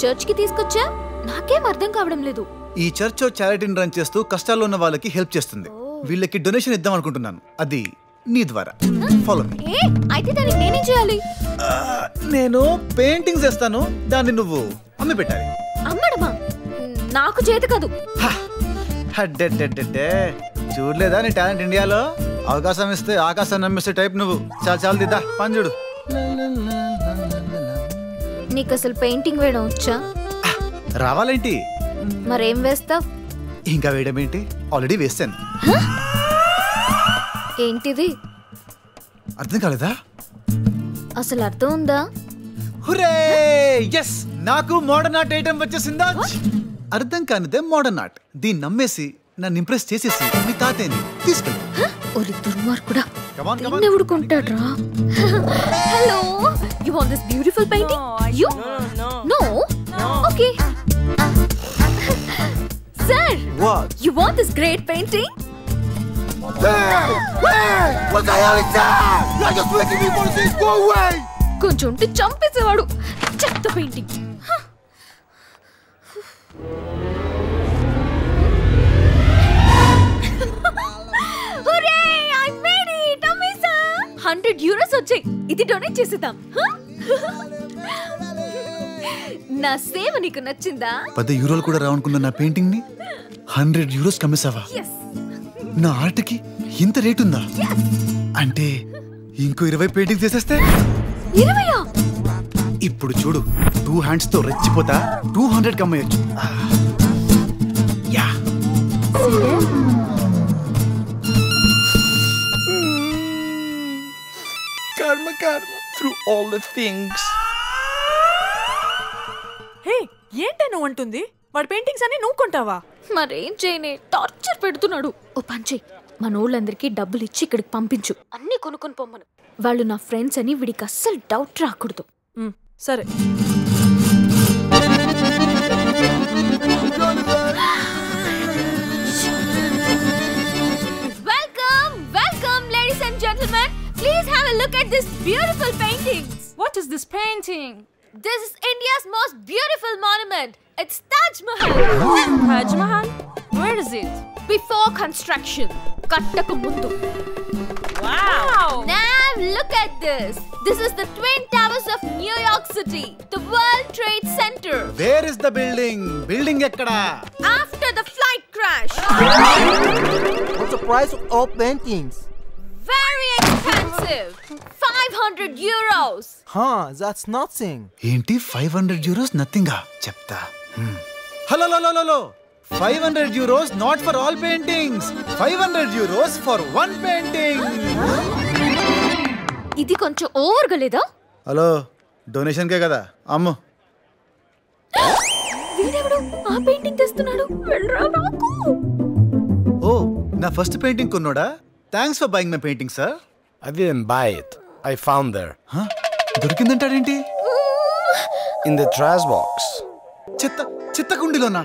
Church కి తీసుకొచ్చా? నాకేం అర్థం కావడం లేదు. ఈ చర్చ్ చారిటీని రన్ చేస్తూ కష్టాల్లో ఉన్న వాళ్ళకి హెల్ప్ చేస్తుంది. వీళ్ళకి డొనేషన్ ఇద్దాం అనుకుంటున్నాను. అది నీ ద్వారా. Follow me. అయితే దానికి నేనేం చేయాలి? నేను పెయింటింగ్స్ వేస్తాను, దాన్ని నువ్వు అమ్మి పెట్టాలి. అమ్మడమా? నాకు చేత కాదు. చూడలేదా నీ టాలెంట్ ఇండియాలో? అవకాశం ఇస్తే ఆకాశం నమ్మిస్తే టైప్ నువ్వు. చాలు చాలు దిద్దా పని చూడు. నీకు అసలు పెయింటింగ్ వేయడం వచ్చా? రావాలేంటి? మరేం వేస్తావ్? ఇంకా వేయడం ఏంటి, ఆల్రెడీ వేస్తాను. ఏంటిది? అర్థం కాలేదా? అసలు అర్థం ఉందా? హురే! yes! నాకు మోడర్న్ ఆర్ట్ ఐటమ్ వచ్చేసిందా? అర్థం కానిదే మోడర్న్ ఆర్ట్. దీన్ని నమ్మేసి నన్ను ఇంప్రెస్ చేసేసి మీ తాతయ్యని తీసుకెళ్ళి. ఒరి దుర్మార్గుడా, ఎవడు కొంటాడ్రా? Hello, you want this beautiful painting? You know? Okay. Sir, what? You want this great painting? What the hell is that? You're just making me want to say go away! కొంచెం ఉంటే చంపేసేవాడు. చెత్త painting. హురే! I made it! Amazing! 100 euros వచ్చాయి. ఇది donate చేసేద్దాం. నా సేవ నీకు నచ్చిందా? 10 యూరోలు కూడా రావనుకున్న నా పెయింటింగ్ ని 100 యూరోస్ కమ్మేసావా? నా ఆర్ట్ కి ఇంత రేట్ ఉందా? అంటే ఇంకో 20 పెయింటింగ్ చేసేస్తే 20? ఇప్పుడు చూడు, 2 హ్యాండ్స్ తో రెచ్చిపోతా 200 కమ్మేయచ్చు. Yeah. Karma, karma, through all the things. హే, ఏంటే నువ్వు అంటుంది? వాడి పెయింటింగ్స్ అన్ని నువ్వు కొంటావా? మరేం చేయనే, టార్చర్ పెడుతున్నాడు. ఓ పంచే, మనోళ్ళందరికీ డబ్బులు ఇచ్చి ఇక్కడికి పంపించు. అన్ని కొనుక్కొని పొమ్మను. వాళ్ళు నా ఫ్రెండ్స్ అని వీడికి అస్సలు డౌట్ రాకూడదు. సరే. Welcome, welcome, ladies and gentlemen. Please have a look at this beautiful paintings. What is this painting? This is India's most beautiful monument. It's Taj Mahal. Taj Mahal? Where is it? Before construction. Kattaku mundu. Wow! Now look at this. This is the Twin Towers of New York City, the World Trade Center. Where is the building? Building ekkada? After the flight crash. What's the price of all paintings? Very expensive. 500 euros. Huh, that's nothing. ఏంటి 500 euros నథింగా? చెప్తా. Hello hello hello, 500 euros not for all paintings. 500 euros for one painting. ఇది కొంచెం ఓవర్గా లేదా? Hello, donation కే కదా అమ్ము. వీడెవడు ఆ painting తెస్తున్నాడు? వెళ్ళరా నాకు. ఓ, నా ఫస్ట్ పెయింటింగ్ కొన్నోడా? Thanks for buying my painting sir. I didn't buy it. I found there. దొరికిందంటాడేంటి? In the trash box. చిత్త కుండీలోనా?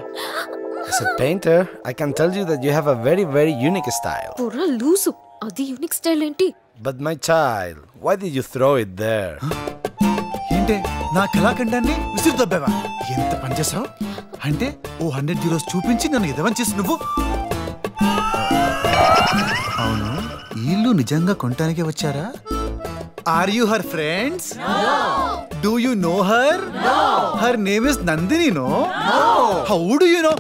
As a painter, I can tell you that you have a very, very unique style. పుర్ర loose. అది unique style ఏంటి? But my child, why did you throw it there? ఏంటే నా కళాఖండాన్ని విసిరి దొబ్బావా? ఎంత పని చేసావు? అంటే ఓ 100 యూరోస్ చూపించి నన్ను ఎదవని చేసి నువ్వు. అవును, వీళ్ళు నిజంగా కొనటానికే వచ్చారా? Are you her friends? No. Do you know her? No. Her name is Nandini, no? No. How do you know?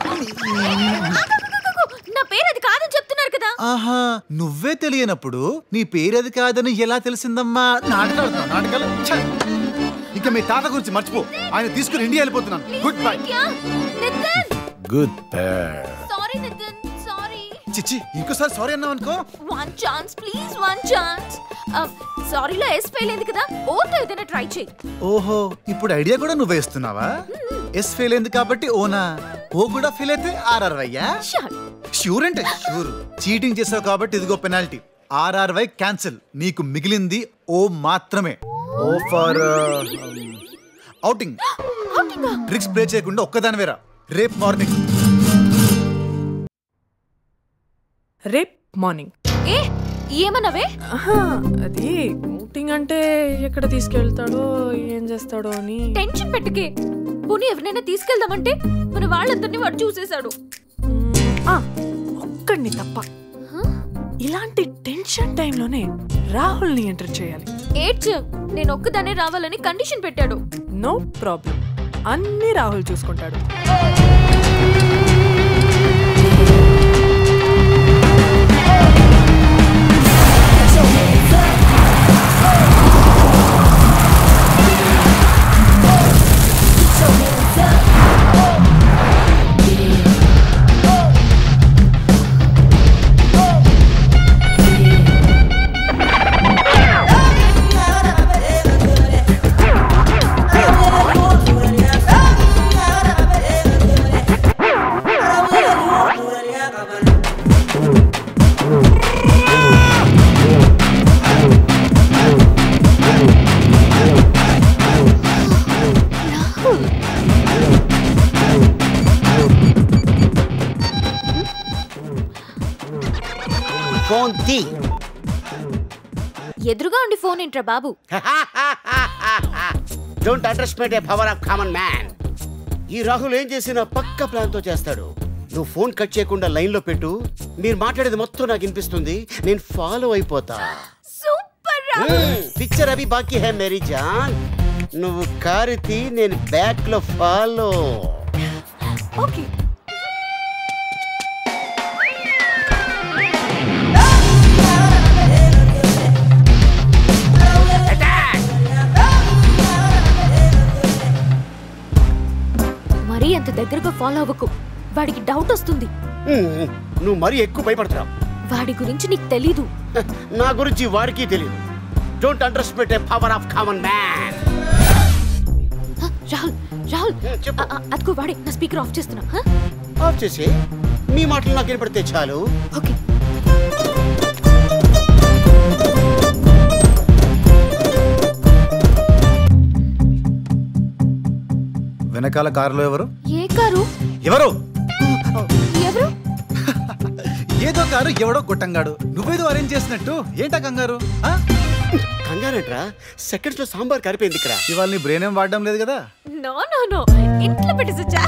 నా పేరు అది కాదని చెప్తున్నారు కదా. ఆహా, నువ్వే తెలియనప్పుడు నీ పేరు అది కాదని ఎలా తెలిసిందమ్మా? నాటకాలు. ఇంకా మీ తాత గురించి మర్చిపో. ఆయన తీసుకుని ఇండియా వెళ్ళిపోతున్నాను. Good bye. Nitin. Good pair. Sorry Nitin, sorry. చిచ్చి, ఇంకోసారి సారీ అన్నావు అనుకో. One chance please, one chance. సారీలో ఎస్ ఫెయిల్ అయింది కదా, ఓతో ఏదైనా ట్రై చేయి. ఓహో, ఇప్పుడు ఐడియా కూడా నువ్వే ఇస్తున్నావా? ఎస్ ఫెయిల్ అయింది కాబట్టి ఓనా? ఓ కూడా ఫెయిల్ అయితే RRYయా? ష్యూర్ అంటే ష్యూర్. చీటింగ్ చేసావు కాబట్టి ఇదిగో పెనాల్టీ. RRY cancel. నీకు మిగిలింది ఓ మాత్రమే. ఓ ఫర్ ఔటింగ్. ట్రిక్స్ ప్లే చేయకుండా ఒక్కదాని వేరా. రేపు మార్నింగ్. ఏ ఏమన్నావే? అది ఔటింగ్ అంటే ఎక్కడ తీసుకెళ్తాడో ఏం చేస్తాడో అని. టెన్షన్ పెట్టుకే. పోనీ ఎవరినైనా తీసుకెళ్దామంటే మన వాళ్ళందరినీ వాడు చూసేశాడు. ఒక్కడిని తప్ప. ఇలాంటి టెన్షన్ టైంలోనే రాహుల్ని ఎంటర్ చేయాలి. ఏడ్చ్, నేను ఒక్కదానే రావాలని కండిషన్ పెట్టాడు. నో ప్రాబ్లం, అన్ని రాహుల్ చూసుకుంటాడు. ఎదురుగా ఉండి ఫోన్ ఏంట్రా బాబు? Don't understand the power of common man. ఈ రాహుల్ ఏం చేసినా పక్క ప్లాన్ తో చేస్తాడు. నువ్వు ఫోన్ కట్ చేయకుండా లైన్ లో పెట్టు. మీరు మాట్లాడేది మొత్తం నాకు వినిపిస్తుంది. నేను ఫాలో అయిపోతా. సూపర్. పిక్చర్ అవి బాకీ హై మేరీ జాన్. నువ్వు కారితి, నేను బ్యాక్ లో ఫాలో. ఓకే. మరీ అంత దగ్గరగా ఫాలో అవ్వకు, వాడికి డౌట్ వస్తుంది. నువ్వు మరీ ఎక్కువ భయపడతావు. వాడి గురించి నీకు తెలీదు. నా గురించి వాడికి తెలీదు. Don't understand the power of common man. Rahul, Rahul, అదిగో వాడే. నా స్పీకర్ ఆఫ్ చేస్తున్నా. ఆఫ్ చేసి మీ మాటలు నాకు వినపడితే చాలు. ఓకే. వెనకాల కారులో ఎవరు? ఏ కారు? ఎవరు? ఎవరు? ఏదో కారు ఎవడో గొట్టంగాడు. నువ్వేదో అరేంజ్ చేసినట్టు ఏంటా కంగారు? కంగారేట్రా? సెకండ్స్ లో సాంబార్ కారిపోయింది ఇక్కడ. ఇవాళ నీ బ్రెయిన్ ఏం వాడడం లేదు కదా? నో నో నో, ఇంట్లో పెట్టేసొచ్చా.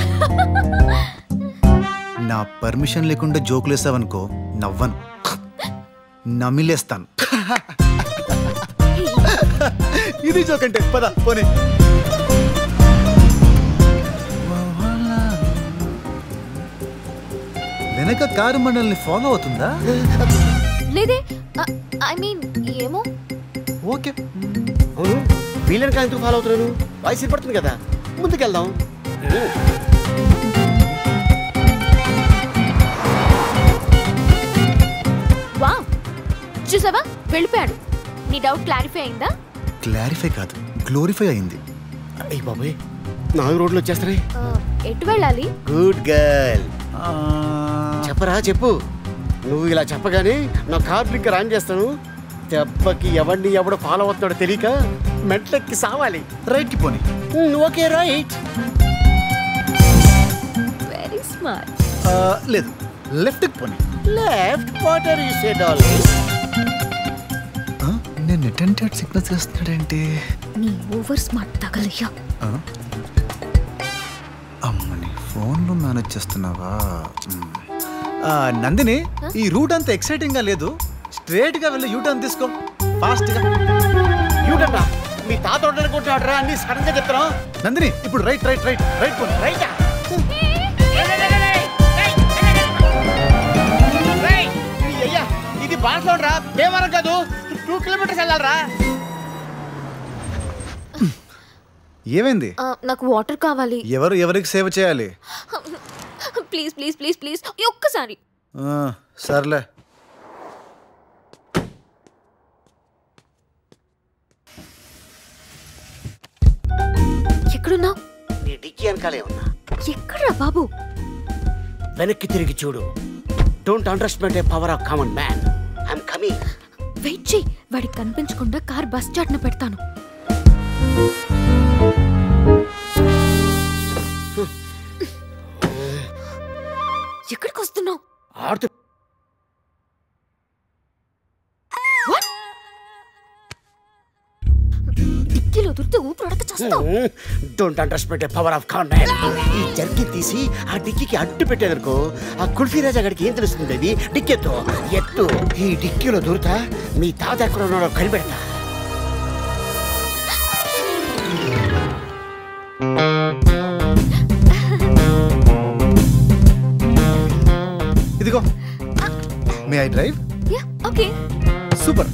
నా పర్మిషన్ లేకుండా జోకులు వేసావనుకో, నవ్వను, నమిలేస్తాను. ఇది జోక్ అంటే. పద పోనీ. వెనక కారు మనల్ని ఫాలో అవుతుందా? లేదే, ఐ మీన్ ఏమో. ఓకే. అవును, వీళ్ళని కానీ ఎందుకు ఫాలో అవుతున్నాను? వాయిస్ పడుతుంది కదా, ముందుకెళ్దాం. వావ్, చూసావా వెళ్ళిపోయాడు. నీ డౌట్ క్లారిఫై అయిందా? క్లారిఫై కాదు, గ్లోరిఫై అయింది. అయ్యి బాబాయ్, 4 రోడ్లు వచ్చేస్తున్నాయి. ఎటు వెళ్ళాలి? Good girl. చెప్పరా, చెప్పు. నువ్వు ఇలా చెప్పగానే నా కార్ బ్లింకర్ ఆన్ చేస్తాను. దెబ్బకి ఎవరిని ఎవడో ఫాలో అవుతున్నాడో తెలియక మెట్లెక్కి సావాలి. రైట్ కి పోనీ. Okay right. Very smart. లేదు, లెఫ్ట్ కి పోనీ. Left? What are you say darling? నేను అటెంటెడ్ సిగ్నల్స్ చేస్తున్నాడంటే. నీ ఓవర్ స్మార్ట్ తగలయ్యా. అమ్మని ఫోన్లో మేనేజ్ చేస్తున్నావా? నందిని, ఈ రూట్ అంత ఎక్సైటింగ్ గా లేదు. స్ట్రేట్ గా వెళ్ళి యూటర్న్ తీసుకో, ఫాస్ట్ గా. యూటర్న్? మీ తాత అనుకుంటున్నాడు. అన్ని సడన్ గా చెప్తాను. నందిని, ఇప్పుడు రైట్ రైట్ రైట్ రైట్ పోనీ. రైట్. ఇది బాన్స్లోడ్ రా, దేవరం కాదు. 2 కిలోమీటర్స్ వెళ్ళాలరా. ఏమైంది? నాకు వాటర్ కావాలి. ఎవరు ఎవరికి సేవ చేయాలి? ప్లీజ్ ప్లీజ్ ప్లీజ్ ప్లీజ్, ఒక్కసారి. సర్లే. ఎక్కడున్నావు? నీ డిక్కీ వెనకాలే ఉన్నా. ఎక్కడ్రా బాబు? వెనక్కి తిరిగి చూడు. Don't understand the power of common man. I'm coming. Wait చెయ్యి, వాడికి కనిపించకుండా కార్ బస్ చాటున పెడతాను. ఎక్కడికి వస్తున్నావు? ఆడుతూ. డిక్కీలో దొరికితే ఊపిరి తర్వాత చేస్తావు. Don't underestimate the power of confidence. ఈ జర్కి తీసి ఆ డిక్కీకి అడ్డు పెట్టేదనుకో, ఆ కుల్ఫీ రాజా గడికి ఏం తెలుస్తుంది? అది డిక్కెత్తు ఎత్తు. ఈ డిక్కీలో దూరుతా మీ తాత ఎక్కడ ఉన్నాడో కనిపెడతా. ఇదిగో may I drive? Yeah okay. Super.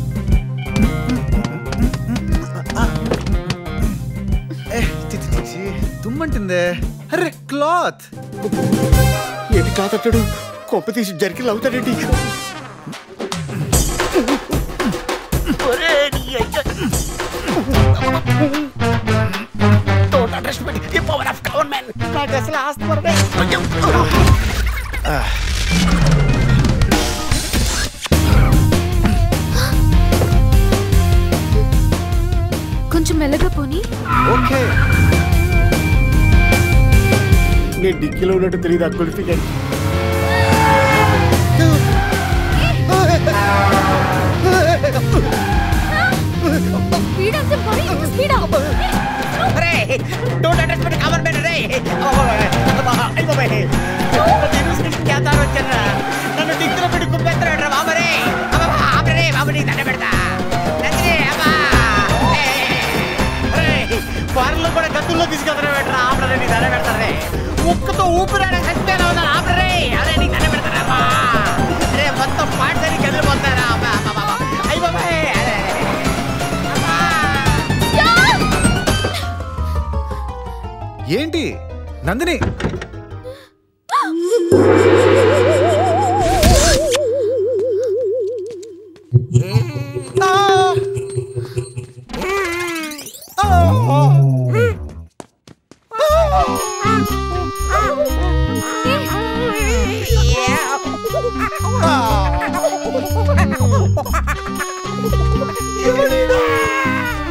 తుమ్మంటుందే. అరే క్లాత్. ఏంటి క్లాత్ అట్టాడు? కొంప తీసి జర్కిలు అవుతాడేంటి? Don't underestimate the power of government. నాకు అసలు ఆస్తి కొంచెం మెల్లగా పోనీ. ఓకే. నేను డిక్కీలో ఉన్నట్టు తెలియదు ఆ కుల్ఫీ గడి. స్పీడ్ అంతే మరి స్పీడ్ అవ్వ. అరే డోంట్ అండర్స్టాండ్ గవర్నమెంట్ రే. అయ్య బాబాయ్ నేను స్టేషన్ చేస్తాను వచ్చారా? నన్ను డిక్కీలో పెట్టి కుప్పేస్తాడు బాబరే. ఆపరే బాబు నీకు దండ పెడతా. నచ్చరే అమ్మా. వారిలో కూడా గతుల్లో తీసుకెళ్తారా పెట్టరా? ఆపరే నీకు దండ పెడతారే. ఉక్కతో ఊపిరాడే చచ్చిపోయినా ఉన్నా ఆపరే. అదే నీకు దండ పెడతారమ్మా. అరే మొత్తం పాటని కదిలిపోతారా? అయ్య బాబాయ్ ఏంటి నందిని?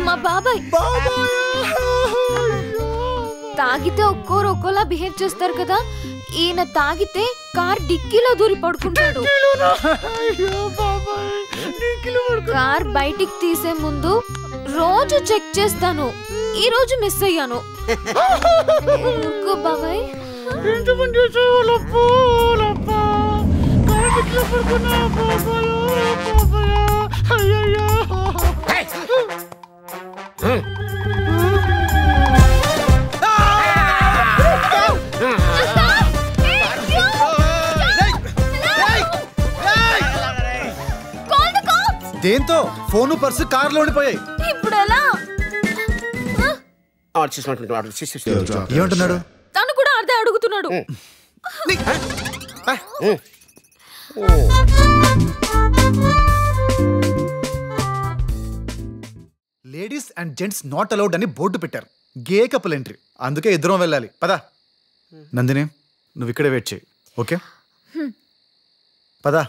మా బాబాయ్ తాగితే ఒక్కోలా బిహేవ్ చేస్తారు కదా. ఈయన తాగితే కార్ డిక్కీలో దూరి పడుకుంటాడు. కార్ బయటికి తీసే ముందు రోజు చెక్ చేస్తాను. ఈ రోజు మిస్ అయ్యాను. బాబాయ్ దేంతో? ఫోను పర్సు కార్లో ఉండిపోయాయి. ఇప్పుడు ఎలా? ఏమంటున్నాడు? తను కూడా అదే అడుగుతున్నాడు. Ladies and gents not allowed అని బోర్డు పెట్టారు. గే కపుల్ ఎంట్రీ. అందుకే ఇద్దరం వెళ్ళాలి. పదా నందిని, నువ్వు ఇక్కడే వెయిట్ చేయి. ఓకే పదా.